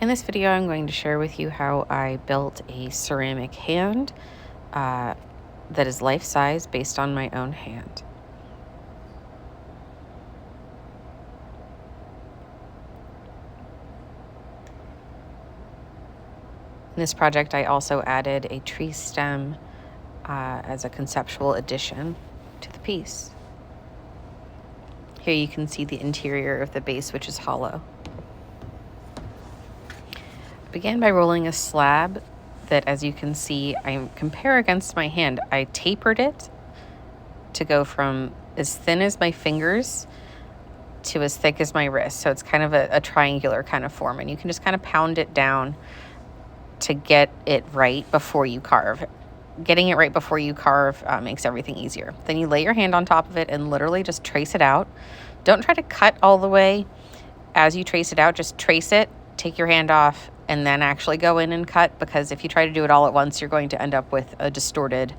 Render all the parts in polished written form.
In this video, I'm going to share with you how I built a ceramic hand that is life-size based on my own hand. In this project, I also added a tree stem as a conceptual addition to the piece. Here you can see the interior of the base, which is hollow. I began by rolling a slab that, as you can see, I compare against my hand. I tapered it to go from as thin as my fingers to as thick as my wrist. So it's kind of a triangular kind of form, and you can just kind of pound it down to get it right before you carve. Getting it right before you carve makes everything easier. Then you lay your hand on top of it and literally just trace it out. Don't try to cut all the way as you trace it out. Just trace it, take your hand off, and then actually go in and cut, because if you try to do it all at once, you're going to end up with a distorted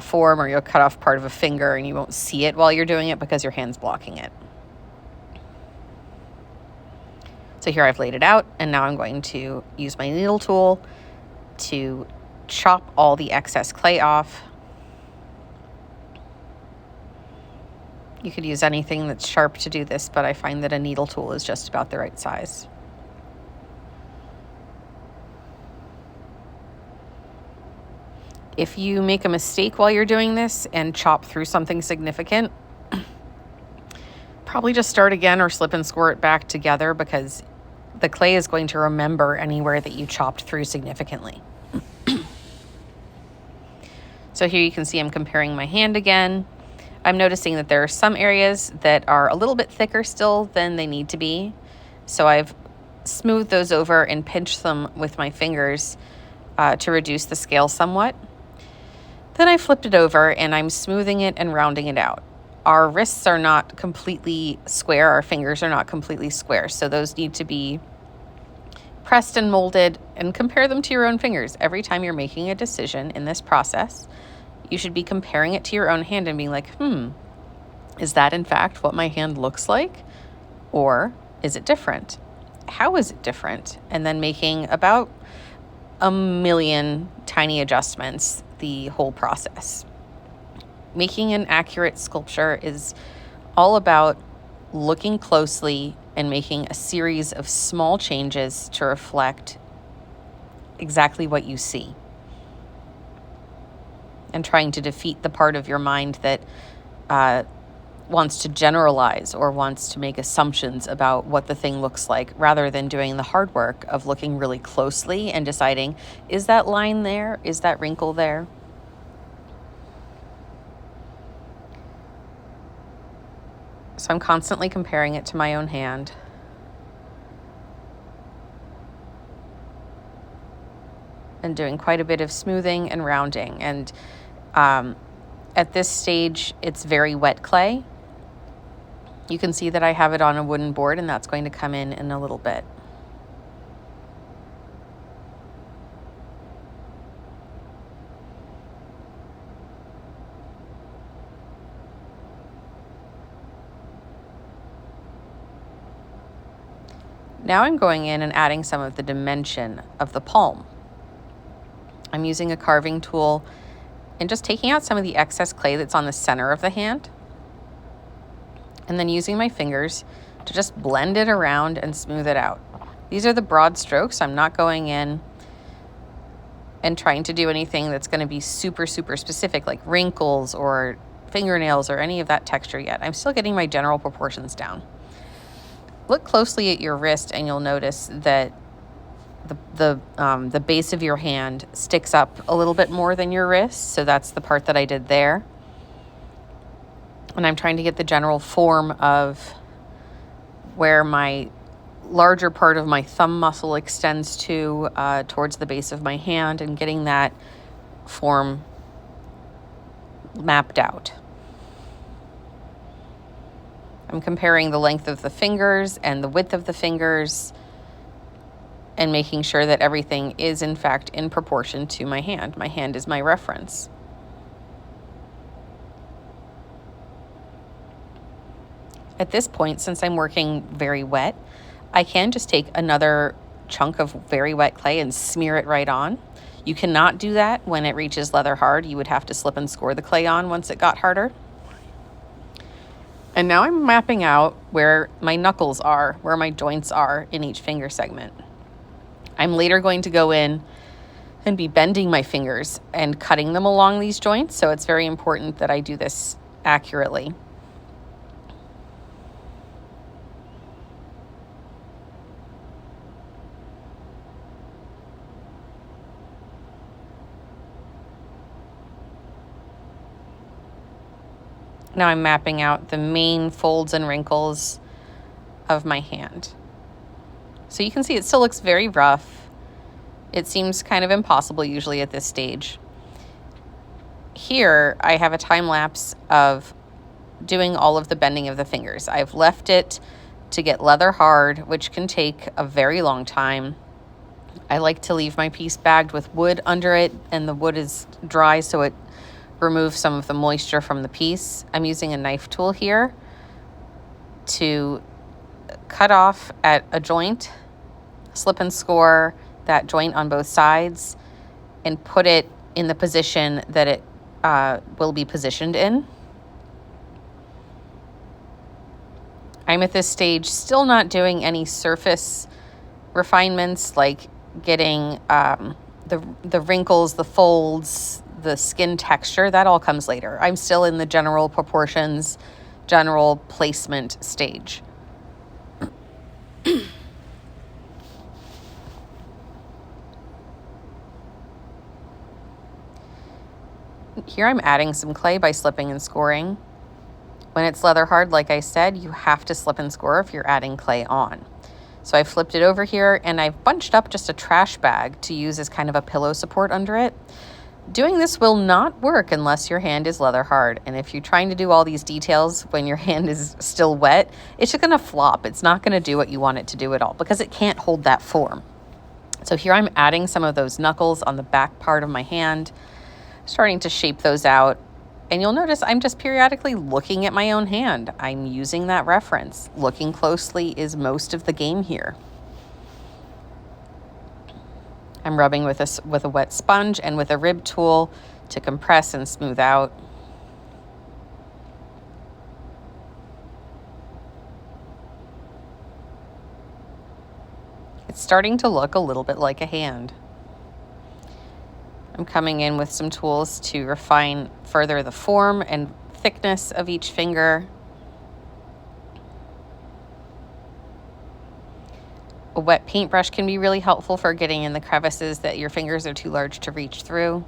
form, or you'll cut off part of a finger and you won't see it while you're doing it because your hand's blocking it. So here I've laid it out, and now I'm going to use my needle tool to chop all the excess clay off. You could use anything that's sharp to do this, but I find that a needle tool is just about the right size. If you make a mistake while you're doing this and chop through something significant, probably just start again or slip and score it back together, because the clay is going to remember anywhere that you chopped through significantly. So here you can see I'm comparing my hand again. I'm noticing that there are some areas that are a little bit thicker still than they need to be. So I've smoothed those over and pinched them with my fingers to reduce the scale somewhat. Then I flipped it over and I'm smoothing it and rounding it out. Our wrists are not completely square. Our fingers are not completely square. So those need to be pressed and molded, and compare them to your own fingers. Every time you're making a decision in this process, you should be comparing it to your own hand and being like, is that in fact what my hand looks like? Or is it different? How is it different? And then making about a million tiny adjustments the whole process. Making an accurate sculpture is all about looking closely and making a series of small changes to reflect exactly what you see, and trying to defeat the part of your mind that wants to generalize or wants to make assumptions about what the thing looks like, rather than doing the hard work of looking really closely and deciding, is that line there? Is that wrinkle there? So I'm constantly comparing it to my own hand. And doing quite a bit of smoothing and rounding. And at this stage, it's very wet clay. You can see that I have it on a wooden board, and that's going to come in a little bit. Now I'm going in and adding some of the dimension of the palm. I'm using a carving tool and just taking out some of the excess clay that's on the center of the hand, and then using my fingers to just blend it around and smooth it out. These are the broad strokes. I'm not going in and trying to do anything that's going to be super, super specific, like wrinkles or fingernails or any of that texture yet. I'm still getting my general proportions down. Look closely at your wrist and you'll notice that the base of your hand sticks up a little bit more than your wrist. So that's the part that I did there. And I'm trying to get the general form of where my larger part of my thumb muscle extends to towards the base of my hand, and getting that form mapped out. I'm comparing the length of the fingers and the width of the fingers, and making sure that everything is in fact in proportion to my hand. My hand is my reference. At this point, since I'm working very wet, I can just take another chunk of very wet clay and smear it right on. You cannot do that when it reaches leather hard. You would have to slip and score the clay on once it got harder. And now I'm mapping out where my knuckles are, where my joints are in each finger segment. I'm later going to go in and be bending my fingers and cutting them along these joints, so it's very important that I do this accurately. Now I'm mapping out the main folds and wrinkles of my hand. So you can see it still looks very rough. It seems kind of impossible usually at this stage. Here I have a time lapse of doing all of the bending of the fingers. I've left it to get leather hard, which can take a very long time. I like to leave my piece bagged with wood under it, and the wood is dry so it remove some of the moisture from the piece. I'm using a knife tool here to cut off at a joint, slip and score that joint on both sides, and put it in the position that it will be positioned in. I'm at this stage still not doing any surface refinements like getting the wrinkles, the folds, the skin texture. That all comes later. I'm still in the general proportions, general placement stage. Here I'm adding some clay by slipping and scoring. When it's leather hard, like I said, you have to slip and score if you're adding clay on. So I flipped it over here and I've bunched up just a trash bag to use as kind of a pillow support under it. Doing this will not work unless your hand is leather hard. And if you're trying to do all these details when your hand is still wet, it's just gonna flop. It's not gonna do what you want it to do at all because it can't hold that form. So here I'm adding some of those knuckles on the back part of my hand, starting to shape those out. And you'll notice I'm just periodically looking at my own hand. I'm using that reference. Looking closely is most of the game here. I'm rubbing with a wet sponge and with a rib tool to compress and smooth out. It's starting to look a little bit like a hand. I'm coming in with some tools to refine further the form and thickness of each finger. A wet paintbrush can be really helpful for getting in the crevices that your fingers are too large to reach through.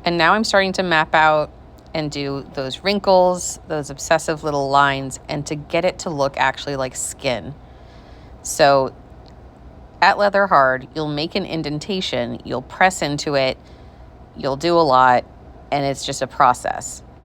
And now I'm starting to map out and do those wrinkles, those obsessive little lines, and to get it to look actually like skin. So at leather hard, you'll make an indentation, you'll press into it, you'll do a lot, and it's just a process.